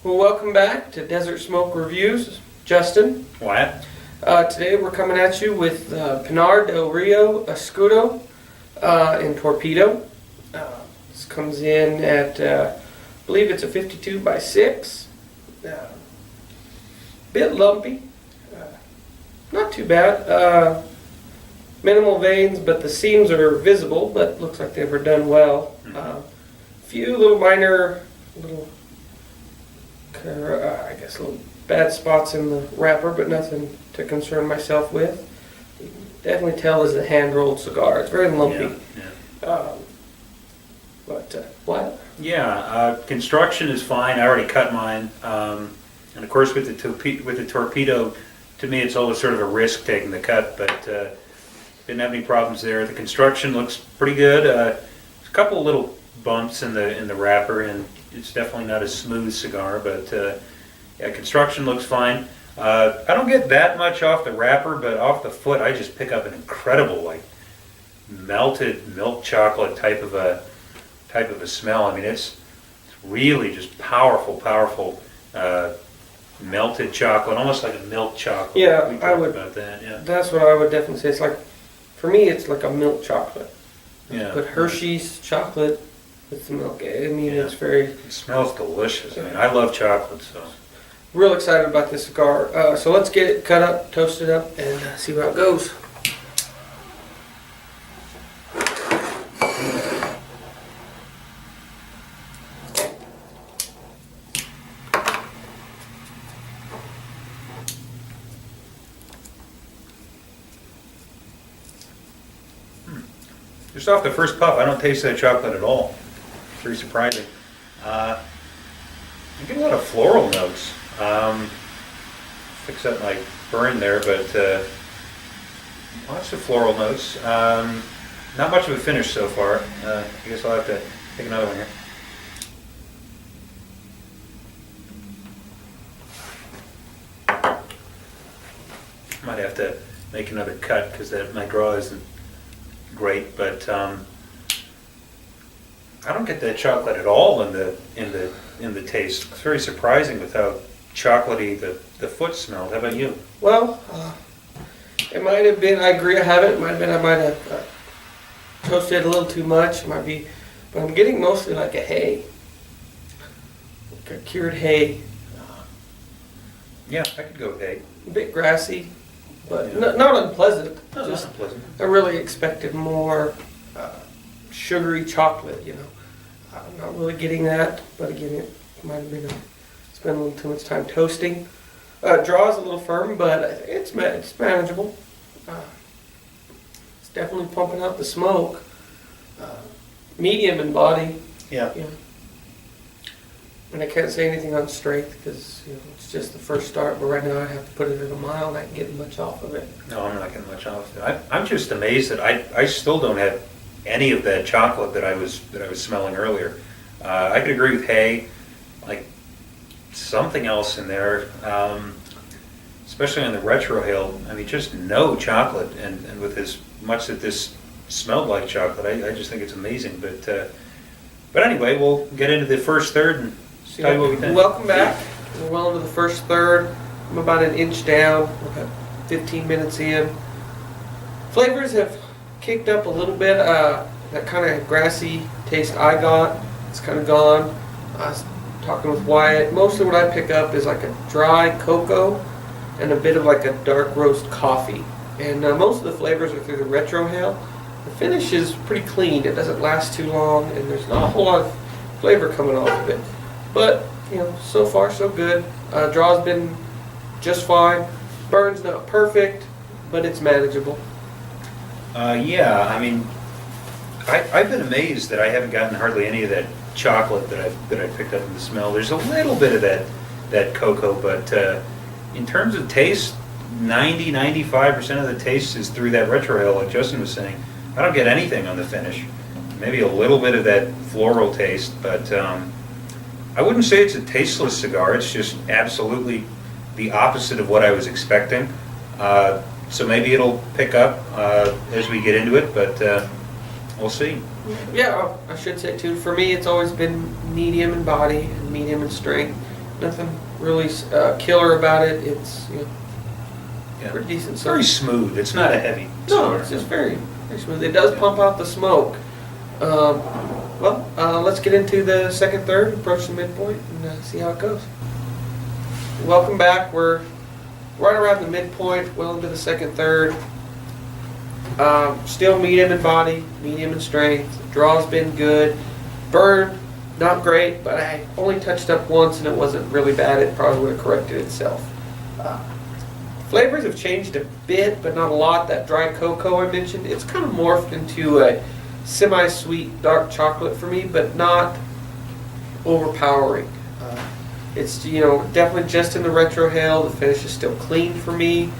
Well, welcome back to Desert Smoke Reviews. Justin. Wyatt. Today we're coming at you with Pinar Del Rio Oscuro in Torpedo. This comes in at, I believe it's a 52 by 6. Bit lumpy. Not too bad. Minimal veins, but the seams are visible, but looks like they were done well. Few little minor, I guess little bad spots in the wrapper, but nothing to concern myself with. You can definitely tell it's a hand-rolled cigar. It's very lumpy. What? Yeah, construction is fine. I already cut mine, and of course with the torpedo, to me it's always sort of a risk taking the cut, but didn't have any problems there. The construction looks pretty good. There's a couple of little bumps in the wrapper, and it's definitely not a smooth cigar, but yeah, construction looks fine. I don't get that much off the wrapper, but off the foot I just pick up an incredible, like, melted milk chocolate type of a smell. I mean, it's really just powerful melted chocolate, almost like a milk chocolate. Yeah, we I would. About that. Yeah, that's what I would definitely say. It's like, for me, it's like a milk chocolate. Yeah. But Hershey's chocolate with the milk. I mean, Yeah. it's very. It smells delicious. I mean, I love chocolate, so. Real excited about this cigar. So let's get it cut up, toasted up, and see how it goes. Just off the first puff, I don't taste that chocolate at all. It's very surprising. I get a lot of floral notes. Fix up my burn there, but lots of floral notes. Not much of a finish so far. I guess I'll have to take another one here. Might have to make another cut because my draw isn't great, but I don't get that chocolate at all in the taste. It's very surprising with how chocolatey the foot smelled. How about you? Well, it might have been. I agree. I haven't. It might have been. I might have toasted it a little too much. It might be, but I'm getting mostly like a hay, like a cured hay. Yeah, I could go with hay. A bit grassy, but Yeah. not unpleasant. No, Just not unpleasant. I really expected more sugary chocolate. You know, I'm not really getting that. But again, it might have been. Spend a little too much time toasting. Draws a little firm, but it's manageable. It's definitely pumping out the smoke. Medium in body. Yeah. You know. And I can't say anything on strength because it's just the first start. But right now I have to put it at a mile, and I ain't getting much off of it. No, I'm not getting much off it. I'm just amazed that I still don't have any of that chocolate that I was smelling earlier. I could agree with hay, like something else in there, especially on the retrohale. I mean, just no chocolate, and with as much that this smelled like chocolate, I just think it's amazing. But anyway, we'll get into the first third and tell you what we think. Welcome back. We're well into the first third. I'm about an inch down. We're about 15 minutes in. Flavors have kicked up a little bit. That kind of grassy taste I got, it's kind of gone. I was talking with Wyatt. Mostly what I pick up is like a dry cocoa and a bit of like a dark roast coffee. And most of the flavors are through the retrohale. The finish is pretty clean. It doesn't last too long, and there's not a whole lot of flavor coming off of it. But so far so good. Draw's been just fine. Burn's not perfect, but it's manageable. Yeah, I mean, I've been amazed that I haven't gotten hardly any of that chocolate that I picked up in the smell. There's a little bit of that cocoa, but in terms of taste, 95% of the taste is through that retrohale, like Justin was saying. I don't get anything on the finish. Maybe a little bit of that floral taste, but I wouldn't say it's a tasteless cigar. It's just absolutely the opposite of what I was expecting. So maybe it'll pick up as we get into it, but we'll see. Yeah, I should say too, for me it's always been medium in body and medium in strength. Nothing really killer about it. It's Yeah. pretty decent. It's very smooth. It's not a heavy No, cigar. it's just very, very smooth. It does pump out the smoke. Let's get into the second third, approach the midpoint, and see how it goes. Welcome back. We're right around the midpoint, well into the second third. Still medium in body, medium in strength. Draw's been good. Burn, not great, but I only touched up once and it wasn't really bad. It probably would have corrected itself. Flavors have changed a bit, but not a lot. That dry cocoa I mentioned, it's kind of morphed into a semi-sweet dark chocolate for me, but not overpowering. It's definitely just in the retrohale. The finish is still clean for me.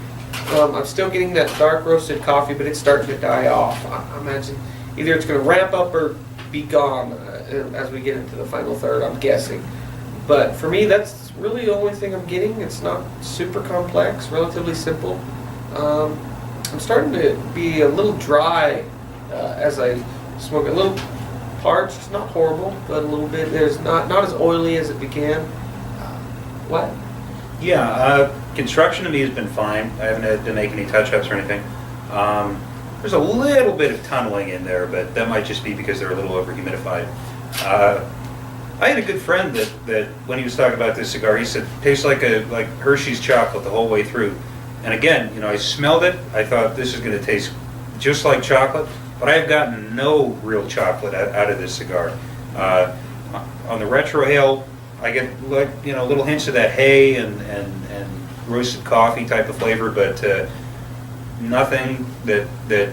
I'm still getting that dark roasted coffee, but it's starting to die off. I imagine either it's going to ramp up or be gone as we get into the final third, I'm guessing. But for me, that's really the only thing I'm getting. It's not super complex, relatively simple. I'm starting to be a little dry as I smoke, a little parched, not horrible, but a little bit. There's not as oily as it began. What? Yeah, construction to me has been fine. I haven't had to make any touch-ups or anything. There's a little bit of tunneling in there, but that might just be because they're a little over-humidified. I had a good friend that when he was talking about this cigar, he said, tastes like Hershey's chocolate the whole way through. And again, I smelled it. I thought this is going to taste just like chocolate, but I have gotten no real chocolate out of this cigar. On the retrohale, I get little hints of that hay and roasted coffee type of flavor, but nothing that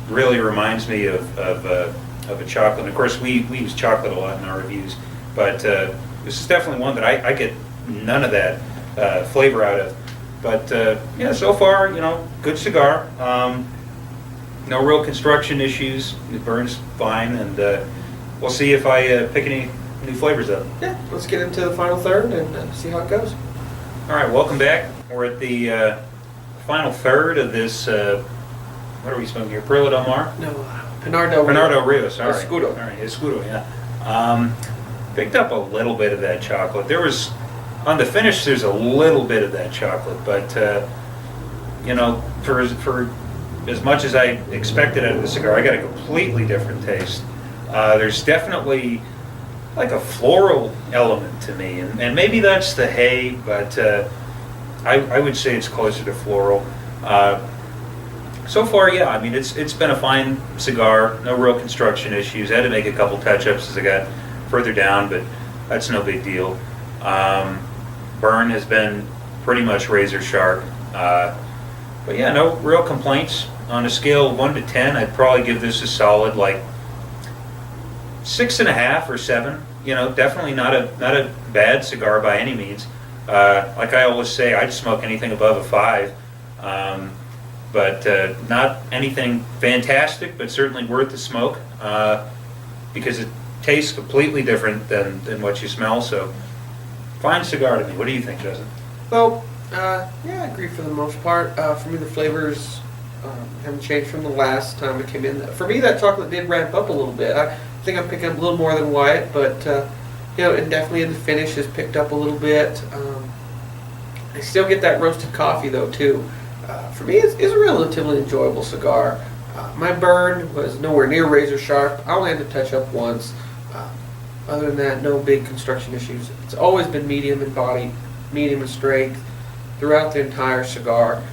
really reminds me of a chocolate. And of course, we use chocolate a lot in our reviews, but this is definitely one that I get none of that flavor out of. But so far, good cigar. No real construction issues. It burns fine, and we'll see if I pick any new flavors up. Yeah, let's get into the final third and see how it goes. All right, welcome back. We're at the final third of this. What are we smoking here? Perla Del Mar? No, Pinar Del Rio. Sorry. Oscuro. All right, Oscuro. Yeah. Picked up a little bit of that chocolate. There was on the finish. There's a little bit of that chocolate, but for as much as I expected out of the cigar, I got a completely different taste. There's definitely like a floral element to me, and maybe that's the hay, but I would say it's closer to floral. So far, yeah, I mean, it's been a fine cigar, no real construction issues. I had to make a couple touch-ups as I got further down, but that's no big deal. Burn has been pretty much razor sharp. But yeah, no real complaints. On a scale of 1 to 10, I'd probably give this a solid 6.5 or 7. Definitely not a bad cigar by any means. Like I always say, I'd smoke anything above a 5. But not anything fantastic, but certainly worth the smoke because it tastes completely different than what you smell. So, fine cigar to me. What do you think, Justin? Well, yeah, I agree for the most part. For me, the flavors haven't changed from the last time it came in. For me, that chocolate did ramp up a little bit. I think I'm picking up a little more than Wyatt, but and definitely in the finish has picked up a little bit. I still get that roasted coffee though too. For me, it's a relatively enjoyable cigar. My burn was nowhere near razor sharp. I only had to touch up once. Other than that, no big construction issues. It's always been medium in body, medium in strength throughout the entire cigar.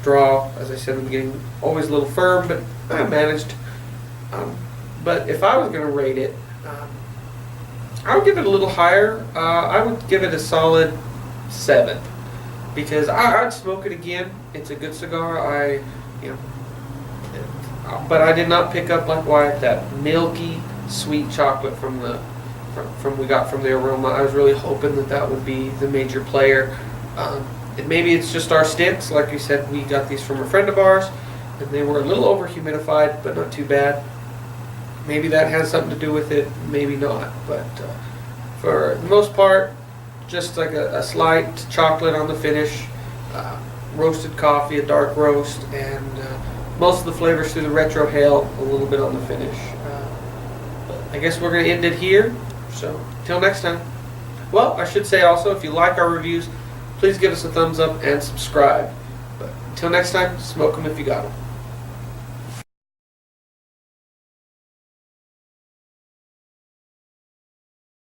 Draw, as I said in the beginning, always a little firm, but I managed. But if I was going to rate it, I would give it a little higher. I would give it a solid 7 because I'd smoke it again. It's a good cigar. But I did not pick up like Wyatt that milky sweet chocolate from we got from the aroma. I was really hoping that would be the major player. And maybe it's just our sticks. Like you said, we got these from a friend of ours, and they were a little over humidified, but not too bad. Maybe that has something to do with it, maybe not. But for the most part, just like a slight chocolate on the finish, roasted coffee, a dark roast, and most of the flavors through the retrohale, a little bit on the finish. But I guess we're going to end it here. So, till next time. Well, I should say also, if you like our reviews, please give us a thumbs up and subscribe. But until next time, smoke them if you got them.